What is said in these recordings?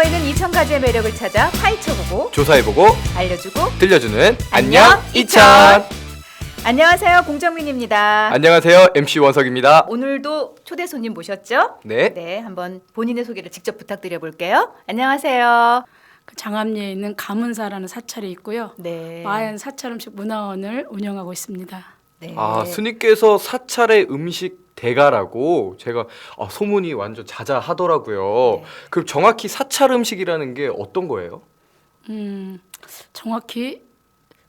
숨어 있는 2,000가지의 매력을 찾아 파헤쳐보고 조사해보고 알려주고 들려주는 안녕, 안녕 2000. 안녕하세요, 공정민입니다. 안녕하세요, MC 원석입니다. 오늘도 초대 손님 모셨죠? 네. 네, 한번 본인의 소개를 직접 부탁드려 볼게요. 안녕하세요. 장암리에 있는 가문사라는 사찰이 있고요. 네. 마하얀 사찰 음식 문화원을 운영하고 있습니다. 네. 스님께서 사찰의 음식 대가라고 제가 소문이 완전 자자하더라고요. 네. 그럼 정확히 사찰 음식이라는 게 어떤 거예요? 정확히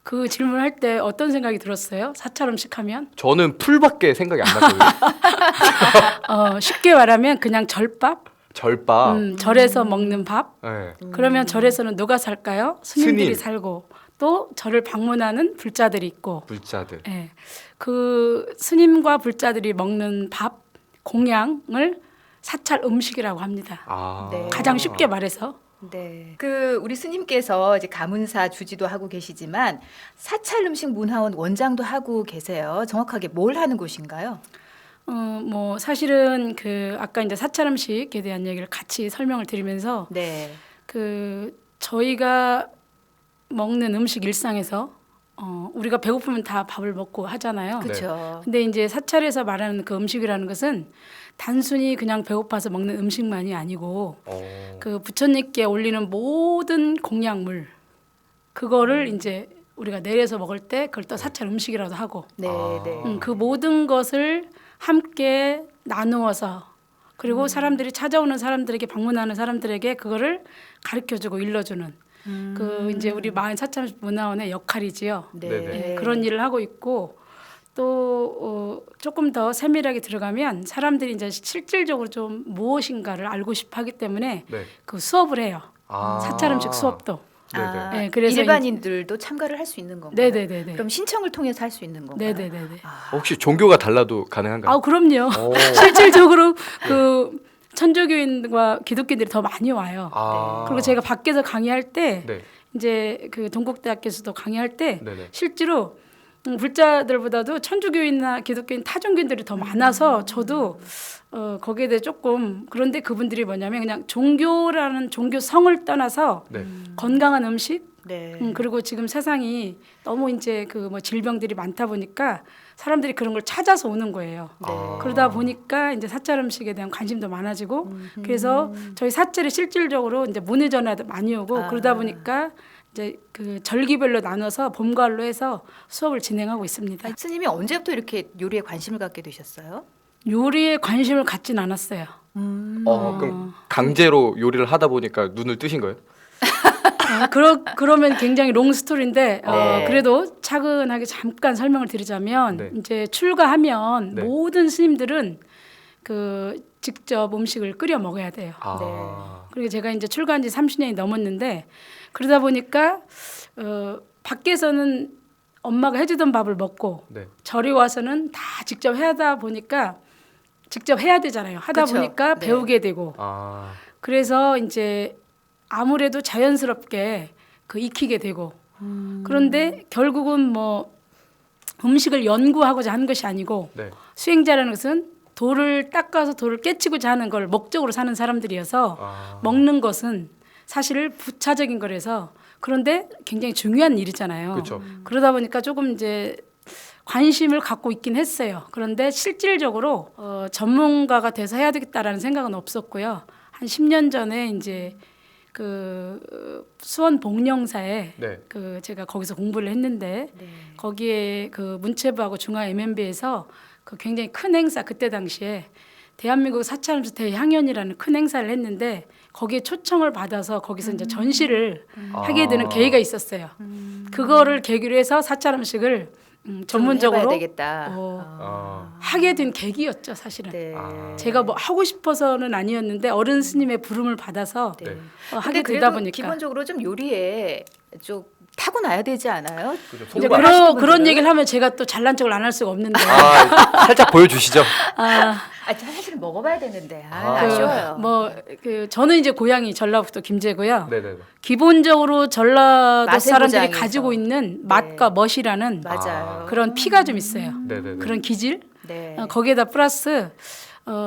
그 질문할 때 어떤 생각이 들었어요? 사찰 음식 하면? 저는 풀밖에 생각이 안 났거든요. 쉽게 말하면 그냥 절밥? 절밥. 절에서 먹는 밥? 네. 그러면 절에서는 누가 살까요? 스님들이 스님. 살고 또 절을 방문하는 불자들이 있고 불자들. 예. 그 스님과 불자들이 먹는 밥, 공양을 사찰 음식이라고 합니다. 네. 가장 쉽게 말해서. 네. 그 우리 스님께서 이제 가문사 주지도 하고 계시지만 사찰 음식 문화원 원장도 하고 계세요. 정확하게 뭘 하는 곳인가요? 뭐 사실은 그 아까 이제 사찰 음식에 대한 얘기를 같이 설명을 드리면서 네. 그 저희가 먹는 음식 일상에서 우리가 배고프면 다 밥을 먹고 하잖아요. 그렇죠. 근데 이제 사찰에서 말하는 그 음식이라는 것은 단순히 그냥 배고파서 먹는 음식만이 아니고 그 부처님께 올리는 모든 공양물 그거를 이제 우리가 내려서 먹을 때 그걸 또 사찰 음식이라도 하고 네, 네. 그 모든 것을 함께 나누어서 그리고 사람들이 찾아오는 사람들에게 방문하는 사람들에게 그거를 가르쳐주고 일러주는 그 이제 우리 마하얀 사찰 문화원의 역할이지요. 네. 네, 그런 일을 하고 있고 또 조금 더 세밀하게 들어가면 사람들이 이제 실질적으로 좀 무엇인가를 알고 싶어하기 때문에 네. 그 수업을 해요. 사찰 음식 수업도. 네네. 네, 그래서 일반인들도 참가를 할 수 있는 건가요? 네네네. 그럼 신청을 통해서 할 수 있는 건가요? 네네네. 혹시 종교가 달라도 가능한가요? 그럼요. 오. 실질적으로 그 천주교인과 기독교인들이 더 많이 와요. 그리고 제가 밖에서 강의할 때 네. 이제 그 동국대학교에서도 강의할 때 네네. 실제로 불자들보다도 천주교인이나 기독교인 타종교인들이 더 많아서 저도 거기에 대해 조금 그런데 그분들이 뭐냐면 그냥 종교라는 종교성을 떠나서 네. 건강한 음식 네. 그리고 지금 세상이 너무 이제 그 뭐 질병들이 많다 보니까 사람들이 그런 걸 찾아서 오는 거예요. 네. 그러다 보니까 이제 사찰 음식에 대한 관심도 많아지고 그래서 저희 사찰이 실질적으로 이제 문의 전화도 많이 오고 그러다 보니까 이제 그 절기별로 나눠서 봄, 가을로 해서 수업을 진행하고 있습니다. 스님이 언제부터 이렇게 요리에 관심을 갖게 되셨어요? 요리에 관심을 갖진 않았어요. 그럼 강제로 요리를 하다 보니까 눈을 뜨신 거예요? 그러면 굉장히 롱 스토리인데 네. 그래도 차근하게 잠깐 설명을 드리자면 네. 이제 출가하면 네. 모든 스님들은 그 직접 음식을 끓여 먹어야 돼요. 그리고 제가 이제 출가한 지 30년이 넘었는데 그러다 보니까 밖에서는 엄마가 해주던 밥을 먹고 네. 절이 와서는 다 직접 하다 보니까 직접 해야 되잖아요. 하다 그쵸. 보니까 네. 배우게 되고 그래서 이제 아무래도 자연스럽게 그 익히게 되고 그런데 결국은 뭐 음식을 연구하고자 하는 것이 아니고 네. 수행자라는 것은 돌을 닦아서 돌을 깨치고자 하는 걸 목적으로 사는 사람들이어서 먹는 것은 사실 부차적인 거라서 그런데 굉장히 중요한 일이잖아요. 그렇죠. 그러다 보니까 조금 이제 관심을 갖고 있긴 했어요. 그런데 실질적으로 전문가가 돼서 해야 되겠다라는 생각은 없었고요. 한 10년 전에 이제 그 수원 복령사에 네. 그 제가 거기서 공부를 했는데 네. 거기에 그 문체부하고 중앙 MNB에서 그 굉장히 큰 행사 그때 당시에 대한민국 사찰음식 대향연이라는 큰 행사를 했는데 거기에 초청을 받아서 거기서 이제 전시를 하게 되는 계기가 있었어요. 그거를 계기로 해서 사찰음식을 전문적으로 해봐야 되겠다. 하게 된 계기였죠, 사실은. 네. 제가 뭐 하고 싶어서는 아니었는데 어른 스님의 부름을 받아서 네. 하게 근데 되다 그래도 보니까 기본적으로 좀 요리에 좀 타고나야 되지 않아요? 이제 요리를 하시는 그런 분들은? 얘기를 하면 제가 또 잘난 척을 안 할 수가 없는데 살짝 보여주시죠. 사실 먹어봐야 되는데 그, 아쉬워요. 저는 이제 고향이 전라북도 김제고요. 네네. 기본적으로 전라도 맛의 사람들이 고장에서. 가지고 있는 맛과 멋이라는 맞아요. 그런 피가 좀 있어요. 네네네. 그런 기질. 네. 거기에다 플러스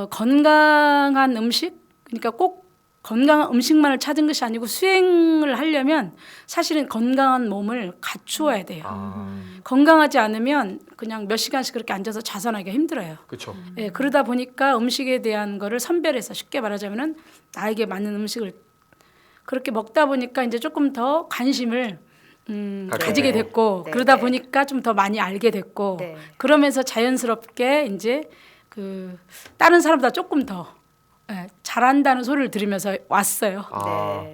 건강한 음식 그러니까 꼭 건강한 음식만을 찾은 것이 아니고 수행을 하려면 사실은 건강한 몸을 갖추어야 돼요. 건강하지 않으면 그냥 몇 시간씩 그렇게 앉아서 자선하기가 힘들어요. 그렇죠. 예, 그러다 보니까 음식에 대한 거를 선별해서 쉽게 말하자면은 나에게 맞는 음식을 그렇게 먹다 보니까 이제 조금 더 관심을 가지게 됐고 네, 그러다 네. 보니까 좀 더 많이 알게 됐고 네. 그러면서 자연스럽게 이제 그 다른 사람보다 조금 더 잘한다는 소리를 들으면서 왔어요.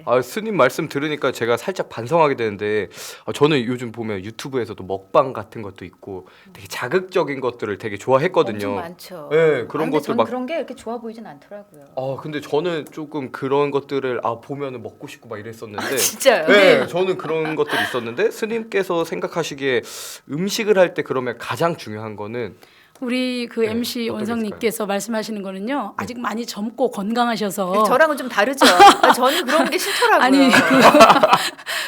네. 스님 말씀 들으니까 제가 살짝 반성하게 되는데 저는 요즘 보면 유튜브에서도 먹방 같은 것도 있고 되게 자극적인 것들을 되게 좋아했거든요. 엄청 많죠. 네, 그런 근데 것들 저는 막 그런 게 이렇게 좋아 보이진 않더라고요. 근데 저는 조금 그런 것들을 보면은 먹고 싶고 막 이랬었는데 진짜요? 네, 저는 그런 것들이 있었는데 스님께서 생각하시기에 음식을 할 때 그러면 가장 중요한 거는 우리 그 네, MC 어떤 게 원성님께서 말씀하시는 거는요. 아직 많이 젊고 건강하셔서 저랑은 좀 다르죠. 저는 그런 게 싫더라고요. 아니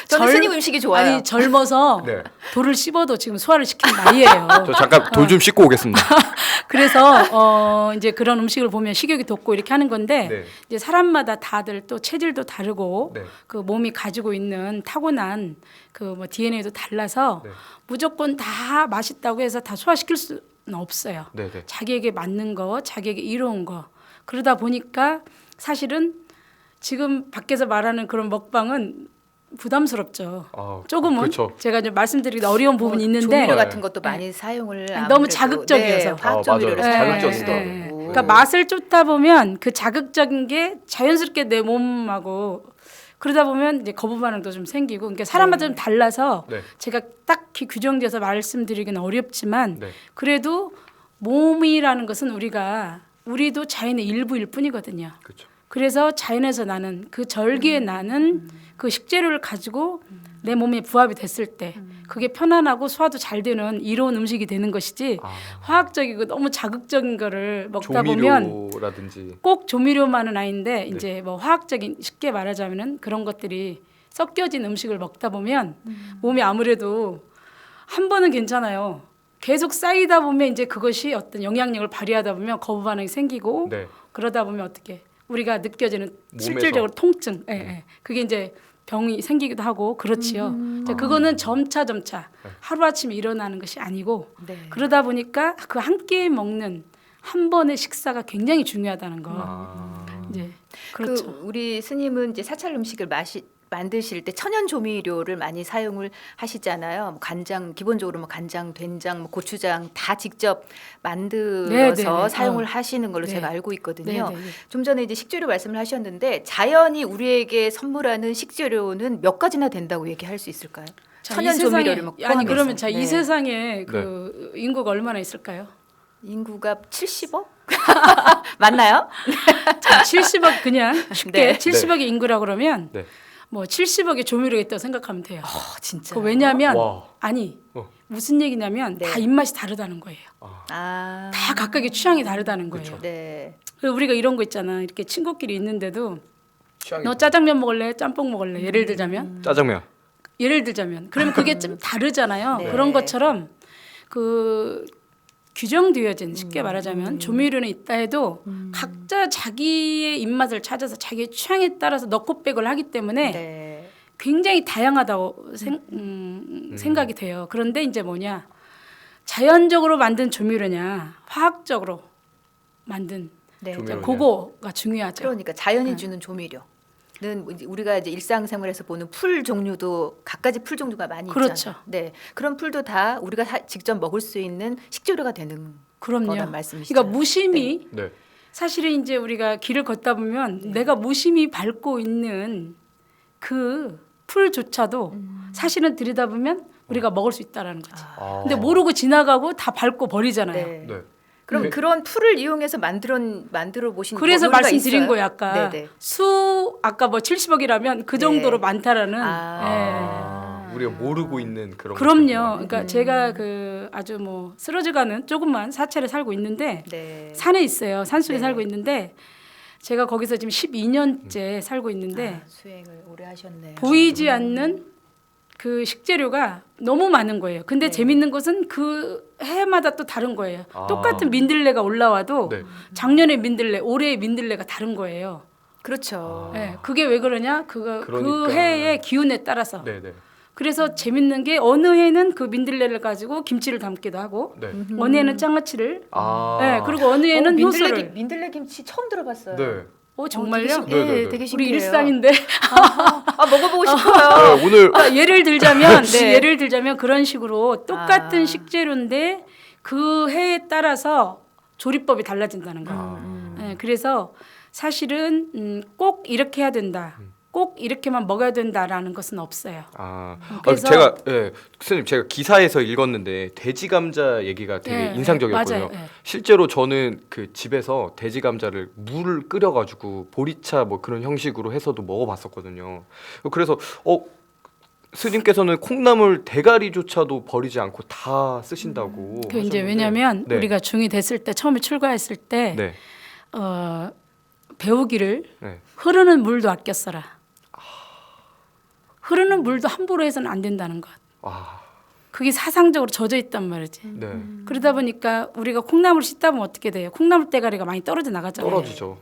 저는 스님 음식이 좋아요. 아니 젊어서 네. 돌을 씹어도 지금 소화를 시키는 나이예요. 저 잠깐 돌 좀 씻고 오겠습니다. 그래서 이제 그런 음식을 보면 식욕이 돋고 이렇게 하는 건데 네. 이제 사람마다 다들 또 체질도 다르고 네. 그 몸이 가지고 있는 타고난 그 뭐 DNA도 달라서 네. 무조건 다 맛있다고 해서 다 소화시킬 수는 없어요. 네, 네. 자기에게 맞는 거, 자기에게 이로운 거. 그러다 보니까 사실은 지금 밖에서 말하는 그런 먹방은 부담스럽죠. 조금은 그렇죠. 제가 이제 말씀드리기 어려운 부분이 있는데 조미료 같은 것도 많이 사용을 너무 아무래도, 자극적이어서. 네, 화학 조미료를 맞아요. 사용하기도 자극적이다. 하고. 그러니까 맛을 쫓다 보면 그 자극적인 게 자연스럽게 내 몸하고 그러다 보면 이제 거부 반응도 좀 생기고 그러니까 사람마다 좀 달라서 네. 제가 딱히 규정돼서 말씀드리기는 어렵지만 네. 그래도 몸이라는 것은 우리도 자연의 일부일 뿐이거든요. 그렇죠. 그래서 자연에서 나는 그 절기에 나는 그 식재료를 가지고 내 몸에 부합이 됐을 때 그게 편안하고 소화도 잘 되는 이로운 음식이 되는 것이지 화학적이고 너무 자극적인 거를 먹다 보면 조미료라든지 꼭 조미료만은 아닌데 이제 뭐 화학적인 쉽게 말하자면은 그런 것들이 섞여진 음식을 먹다 보면 몸이 아무래도 한 번은 괜찮아요. 계속 쌓이다 보면 이제 그것이 어떤 영향력을 발휘하다 보면 거부 반응이 생기고 네. 그러다 보면 어떻게 우리가 느껴지는 몸에서. 실질적으로 통증, 그게 이제 병이 생기기도 하고 그렇지요. 자, 그거는 점차 하루 아침에 일어나는 것이 아니고 네. 그러다 보니까 그 한 끼에 먹는 한 번의 식사가 굉장히 중요하다는 거. 이제 그렇죠. 그 우리 스님은 이제 사찰 음식을 만드실 때 천연 조미료를 많이 사용을 하시잖아요. 뭐 간장 기본적으로 뭐 간장, 된장, 뭐 고추장 다 직접 만들어서 네. 사용을 하시는 걸로 네. 제가 알고 있거든요. 네. 좀 전에 이제 식재료 말씀을 하셨는데 자연이 우리에게 선물하는 식재료는 몇 가지나 된다고 얘기할 수 있을까요? 자, 천연 이 세상에- 조미료를 뭐 아니 포함해서. 그러면 자, 네. 이 세상에 그 인구가 얼마나 있을까요? 인구가 70억? 맞나요? 자, 70억 그냥 쉽게 네. 70억의 인구라 그러면 네. 뭐 70억의 조미료가 있다고 생각하면 돼요. 진짜. 그 왜냐하면 와. 아니 어. 무슨 얘기냐면 네. 다 입맛이 다르다는 거예요. 아. 다 각각의 취향이 다르다는 거예요. 네. 그리고 우리가 이런 거 있잖아. 이렇게 친구끼리 있는데도 취향이 너 짜장면 먹을래? 짬뽕 먹을래? 예를 들자면 짜장면. 그러면 그게 좀 다르잖아요. 네. 그런 것처럼 그 규정되어진 쉽게 말하자면 조미료는 있다 해도 각자 자기의 입맛을 찾아서 자기의 취향에 따라서 넣고 빼고를 하기 때문에 네. 굉장히 다양하다고 생각이 돼요. 그런데 이제 뭐냐 자연적으로 만든 조미료냐 화학적으로 만든 네. 조미료. 그거가 중요하죠. 그러니까 자연이 주는 조미료는 우리가 이제 일상생활에서 보는 풀 종류도 갖가지 풀 종류가 많이 그렇죠. 있잖아요. 네, 그런 풀도 다 우리가 직접 먹을 수 있는 식재료가 되는 그럼요. 거란 말씀이시죠. 그러니까 무심히 네. 사실은 이제 우리가 길을 걷다 보면 내가 무심히 밟고 있는 그 풀조차도 사실은 들여다보면 우리가 먹을 수 있다라는 거지. 근데 모르고 지나가고 다 밟고 버리잖아요. 네. 네. 그럼 네. 그런 풀을 이용해서 만들어 보신 그래서 요리가 말씀드린 있어요? 거예요 아까 네네. 아까 뭐 70억이라면 그 정도로 네. 많다라는. 우리가 모르고 있는 그런. 그럼요. 것들이 그러니까 제가 그 아주 뭐 쓰러져가는 조금만 사찰에 살고 있는데 네. 산에 있어요. 산속에 네. 살고 있는데 제가 거기서 지금 12년째 살고 있는데 수행을 오래 하셨네요. 보이지 않는 그 식재료가 너무 많은 거예요. 근데 네. 재밌는 것은 그 해마다 또 다른 거예요. 아. 똑같은 민들레가 올라와도 네. 작년의 민들레, 올해의 민들레가 다른 거예요. 그렇죠. 예, 그게 왜 그러냐? 그 그러니까. 해의 기운에 따라서. 네네. 그래서 재밌는 게 어느 해는 그 민들레를 가지고 김치를 담기도 하고 네. 어느 해는 장아찌를 아. 예, 그리고 어느 해는 효소를 민들레 김치 처음 들어봤어요. 네. 정말요? 네, 네, 네. 되게 우리 신기해요. 일상인데 먹어보고 싶어요. 네, 오늘 그러니까 예를 들자면 네. 예를 들자면 그런 식으로 똑같은 아. 식재료인데 그 해에 따라서 조리법이 달라진다는 거예요. 아. 예, 그래서 사실은 꼭 이렇게 해야 된다. 꼭 이렇게만 먹어야 된다라는 것은 없어요. 그래서 제가 선생님 제가 기사에서 읽었는데 돼지 감자 얘기가 되게 네, 인상적이었거든요. 맞아요. 네. 실제로 저는 그 집에서 돼지 감자를 물을 끓여가지고 보리차 뭐 그런 형식으로 해서도 먹어봤었거든요. 그래서 스님께서는 콩나물 대가리조차도 버리지 않고 다 쓰신다고. 그 이제 하셨는데. 왜냐하면 네. 우리가 중이 됐을 때 처음에 출가했을 때 네. 배우기를 네. 흐르는 물도 아껴 써라. 흐르는 물도 함부로 해서는 안 된다는 것. 아, 그게 사상적으로 젖어 있단 말이지. 네. 그러다 보니까 우리가 콩나물 씻다 보면 어떻게 돼요? 콩나물 대가리가 많이 떨어져 나가잖아요. 떨어지죠.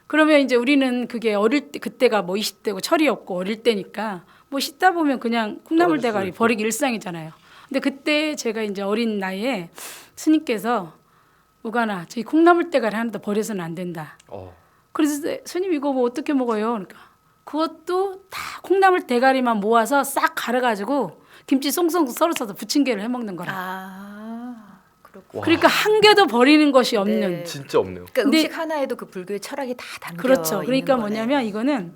그러면 이제 우리는 그게 어릴 때 그때가 뭐 20대고 철이 없고 어릴 때니까 뭐 씻다 보면 그냥 콩나물 떨어질 대가리 수도 있고. 버리기 일상이잖아요. 근데 그때 제가 이제 어린 나이에 스님께서 우가나 저희 콩나물 대가리 하나도 버려서는 안 된다. 그래서 스님 이거 뭐 어떻게 먹어요? 그러니까 그것도 다 콩나물 대가리만 모아서 싹 갈아가지고 김치 송송 썰어서 부침개를 해 먹는 거라. 그렇고. 그러니까 한 개도 버리는 것이 없는. 네. 진짜 없네요. 그러니까 근데- 음식 하나에도 그 불교의 철학이 다 담겨 그렇죠. 있는 그러니까 거네. 뭐냐면 이거는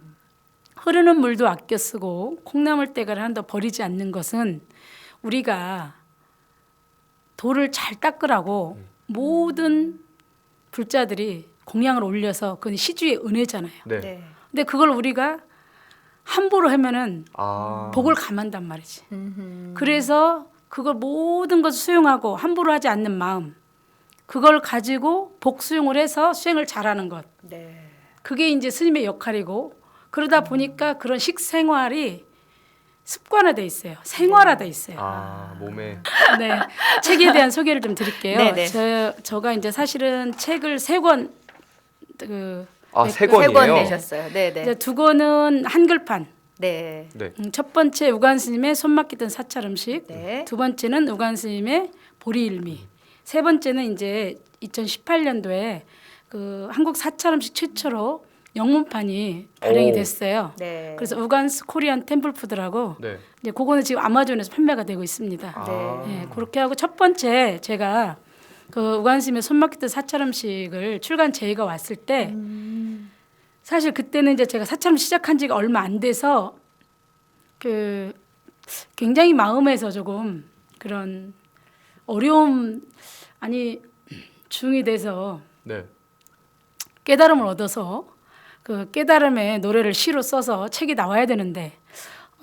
흐르는 물도 아껴 쓰고 콩나물 대가리 하나도 버리지 않는 것은 우리가 돌을 잘 닦으라고 모든 불자들이 공양을 올려서 그건 시주의 은혜잖아요. 네. 네. 근데 그걸 우리가 함부로 하면은 아. 복을 감한단 말이지. 음흠. 그래서 그걸 모든 것을 수용하고 함부로 하지 않는 마음, 그걸 가지고 복 수용을 해서 수행을 잘하는 것. 네. 그게 이제 스님의 역할이고 그러다 보니까 그런 식생활이 습관화돼 있어요. 생활화돼 있어요. 몸에. 네, 책에 대한 소개를 좀 드릴게요. 네네. 저가 이제 사실은 책을 세 권 세 세 권 권이에요. 내셨어요. 네, 네. 이제 두 권은 한글판. 네. 네. 첫 번째 우간 스님의 손맛 깊은 사찰 음식. 네. 두 번째는 우간 스님의 보리일미. 세 번째는 이제 2018년도에 그 한국 사찰 음식 최초로 영문판이 발행이 오. 됐어요. 네. 그래서 우간스 코리안 템플 푸드라고 네. 이제 그거는 지금 아마존에서 판매가 되고 있습니다. 네. 예, 그렇게 하고 첫 번째 제가 그 우간스님의 손맛 깊은 사찰 음식을 출간 제의가 왔을 때 사실 그때는 이제 제가 사찰 음식 시작한 지가 얼마 안 돼서 그 굉장히 마음에서 조금 그런 어려움 중이 돼서 네. 깨달음을 얻어서 그 깨달음의 노래를 시로 써서 책이 나와야 되는데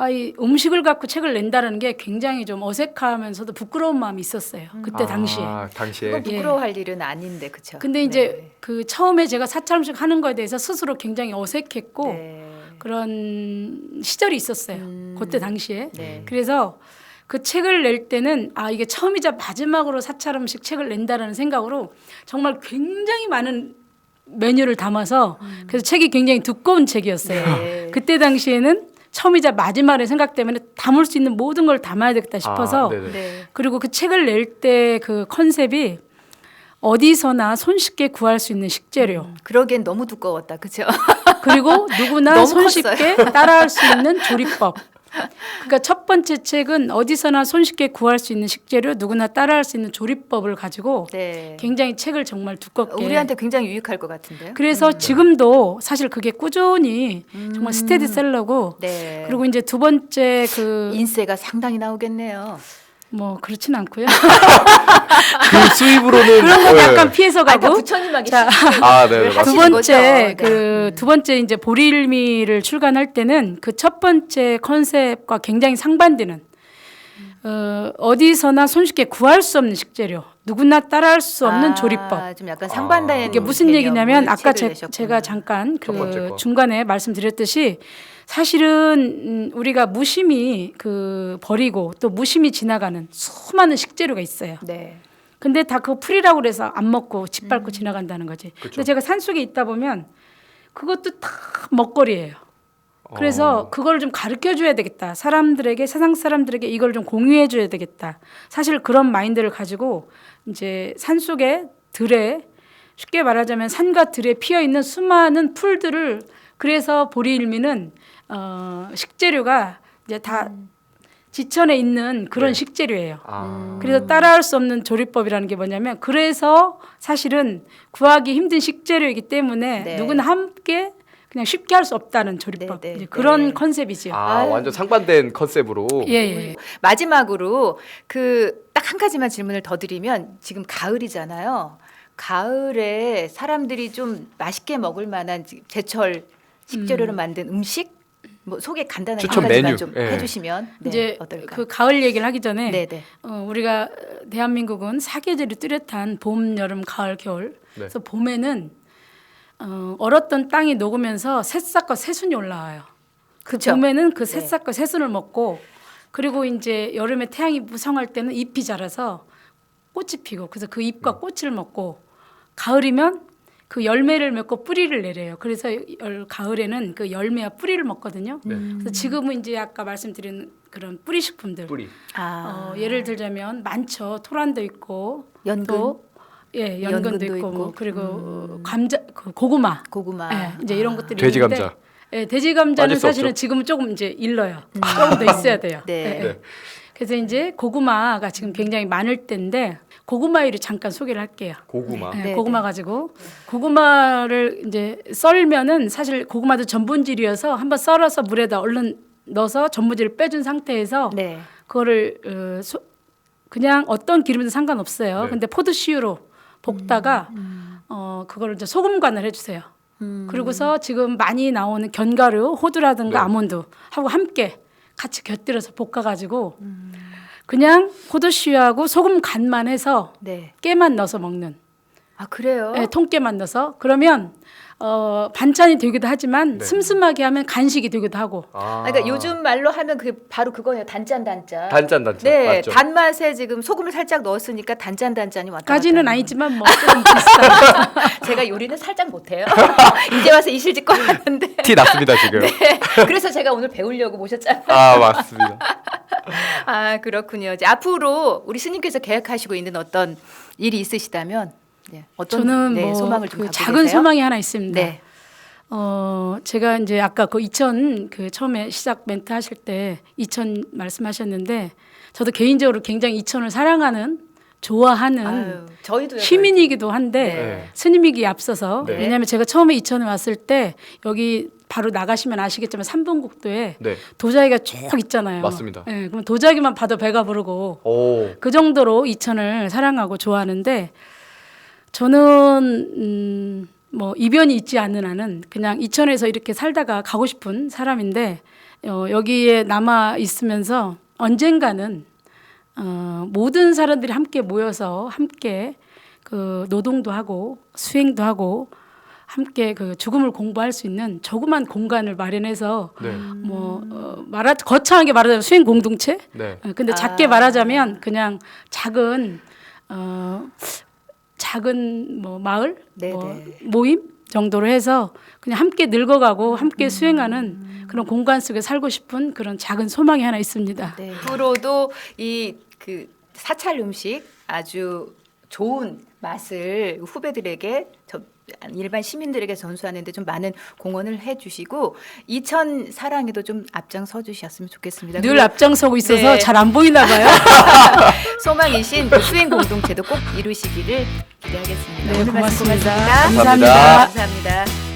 이 음식을 갖고 책을 낸다는 게 굉장히 좀 어색하면서도 부끄러운 마음이 있었어요. 그때 당시에. 당시에. 그건 부끄러워할 일은 아닌데 그렇죠. 근데 이제 그 처음에 제가 사찰 음식 하는 거에 대해서 스스로 굉장히 어색했고 네. 그런 시절이 있었어요. 그때 당시에. 네. 그래서 그 책을 낼 때는 이게 처음이자 마지막으로 사찰 음식 책을 낸다라는 생각으로 정말 굉장히 많은 메뉴를 담아서 그래서 책이 굉장히 두꺼운 책이었어요. 네. 그때 당시에는 처음이자 마지막에 생각 때문에 담을 수 있는 모든 걸 담아야 되겠다 싶어서 네네. 네. 그리고 그 책을 낼 때 그 컨셉이 어디서나 손쉽게 구할 수 있는 식재료 그러기엔 너무 두꺼웠다. 그렇죠? 그리고 누구나 너무 손쉽게 따라할 수 있는 조리법. 그러니까 첫 번째 책은 어디서나 손쉽게 구할 수 있는 식재료 누구나 따라할 수 있는 조리법을 가지고 네. 굉장히 책을 정말 두껍게 우리한테 굉장히 유익할 것 같은데요. 그래서 지금도 사실 그게 꾸준히 정말 스테디셀러고 네. 그리고 이제 두 번째 그 인세가 상당히 나오겠네요. 뭐 그렇진 않고요. 그 수입으로는 그런 건 약간 피해서 아까 가고 부처님하게 자, 네. 하시는 두 거죠? 번째 네. 두 번째 이제 보리일미를 출간할 때는 그 첫 번째 컨셉과 굉장히 상반되는 어디서나 손쉽게 구할 수 없는 식재료, 누구나 따라할 수 없는 조리법. 좀 약간 상반된 이게 무슨 개념의 얘기냐면 아까 책을 내셨구나. 제가 잠깐 첫 번째 그 거. 중간에 말씀드렸듯이 사실은 우리가 무심히 그 버리고 또 무심히 지나가는 수많은 식재료가 있어요. 네. 근데 다 그거 풀이라고 그래서 안 먹고 집 밟고 지나간다는 거지. 근데 제가 산속에 있다 보면 그것도 다 먹거리예요. 그래서 그걸 좀 가르쳐 줘야 되겠다. 사람들에게, 세상 사람들에게 이걸 좀 공유해 줘야 되겠다. 사실 그런 마인드를 가지고 이제 산속에 들에, 쉽게 말하자면 산과 들에 피어 있는 수많은 풀들을, 그래서 보리일미는 식재료가 이제 다 지천에 있는 그런 네. 식재료예요. 아. 그래서 따라할 수 없는 조리법이라는 게 뭐냐면, 그래서 사실은 구하기 힘든 식재료이기 때문에 네. 누구나 함께 그냥 쉽게 할 수 없다는 조리법. 네, 네, 이제 그런 네. 컨셉이죠. 아, 완전 상반된 컨셉으로. 예, 예. 마지막으로 그 딱 한 가지만 질문을 더 드리면, 지금 가을이잖아요. 가을에 사람들이 좀 맛있게 먹을 만한 제철 식재료로 만든 음식, 뭐 소개 간단하게 추천 한 가지만 메뉴. 좀 예. 해주시면 네, 이제 어떨까? 그 가을 얘기를 하기 전에 네네. 우리가 대한민국은 사계절이 뚜렷한 봄, 여름, 가을, 겨울. 네. 그래서 봄에는 얼었던 땅이 녹으면서 새싹과 새순이 올라와요. 그 그쵸? 봄에는 그 네. 새싹과 새순을 먹고, 그리고 이제 여름에 태양이 무성할 때는 잎이 자라서 꽃이 피고, 그래서 그 잎과 꽃을 먹고, 가을이면 그 열매를 맺고 뿌리를 내려요. 그래서 가을에는 그 열매와 뿌리를 먹거든요. 네. 그래서 지금은 이제 아까 말씀드린 그런 뿌리 식품들, 뿌리. 예를 들자면 많죠. 토란도 있고, 연근? 또 예, 연근도 연근도 있고, 있고. 뭐 그리고 감자, 그 고구마, 고구마. 예, 이제 이런 것들이 돼지 있는데, 감자. 예, 돼지 감자는 빠질 수 사실은 없죠. 지금은 조금 이제 일러요. 조금 더 있어야 돼요. 네. 예, 예. 네. 그래서 이제 고구마가 지금 굉장히 많을 때인데, 고구마요리 잠깐 소개를 할게요. 고구마. 예, 네, 고구마 가지고 고구마를 이제 썰면은, 사실 고구마도 전분질이어서 한번 썰어서 물에다 얼른 넣어서 전분질을 빼준 상태에서 네. 그거를 그냥 어떤 기름도 상관없어요. 네. 근데 포도씨유로 볶다가 그거를 이제 소금 간을 해주세요. 그리고서 지금 많이 나오는 견과류, 호두라든가 네. 아몬드 하고 함께 같이 곁들여서 볶아가지고 그냥 포도씨유하고 소금 간만 해서 네. 깨만 넣어서 먹는, 아 그래요? 예, 통깨만 넣어서. 그러면 반찬이 되기도 하지만 네. 슴슴하게 하면 간식이 되기도 하고. 아. 그러니까 요즘 말로 하면 그 바로 그거예요. 단짠. 단짠. 네, 맞죠? 단맛에 지금 소금을 살짝 넣었으니까 단짠이 왔다. 까지는 갔다 하는 아니지만 뭐 조금 비슷한. 제가 요리는 살짝 못해요. 이제 와서 이실직고 하는데. 티 났습니다, 지금. 네. 그래서 제가 오늘 배우려고 모셨잖아요. 아, 맞습니다. 아 그렇군요. 이제 앞으로 우리 스님께서 계획하시고 있는 어떤 일이 있으시다면 네, 어떤 저는 네, 뭐 소망을 좀 그 갖고 작은 계세요? 소망이 하나 있습니다. 네. 제가 이제 아까 그 처음에 시작 멘트 하실 때 2000 말씀하셨는데, 저도 개인적으로 굉장히 이천을 사랑하는, 좋아하는 아유, 저희도요. 시민이기도 한데 네. 스님이기에 앞서서, 네. 왜냐하면 제가 처음에 이천에 왔을 때 여기 바로 나가시면 아시겠지만 3분 국도에 네. 도자기가 쭉 있잖아요. 맞습니다. 네, 그럼 도자기만 봐도 배가 부르고 오. 그 정도로 이천을 사랑하고 좋아하는데, 저는 뭐 이변이 있지 않는 한은 그냥 이천에서 이렇게 살다가 가고 싶은 사람인데, 여기에 남아 있으면서 언젠가는 모든 사람들이 함께 모여서 함께 그 노동도 하고 수행도 하고 함께 그 죽음을 공부할 수 있는 조그만 공간을 마련해서 네. 뭐 거창하게 말하자면 수행 공동체. 네. 근데 작게 말하자면 그냥 작은 뭐 마을, 네, 뭐 네. 모임 정도로 해서 그냥 함께 늙어가고 함께 수행하는 그런 공간 속에 살고 싶은 그런 작은 소망이 하나 있습니다. 네. 앞으로도 이 그 사찰 음식 아주 좋은 맛을 후배들에게 일반 시민들에게 전수하는데 좀 많은 공헌을 해주시고 이천 사랑에도 좀 앞장서 주셨으면 좋겠습니다. 늘 그리고 앞장서고 있어서 네. 잘 안 보이나 봐요. 소망이신 그 수행 공동체도 꼭 이루시기를 기대하겠습니다. 네, 오늘 말씀 고맙습니다. 고맙습니다. 감사합니다. 감사합니다.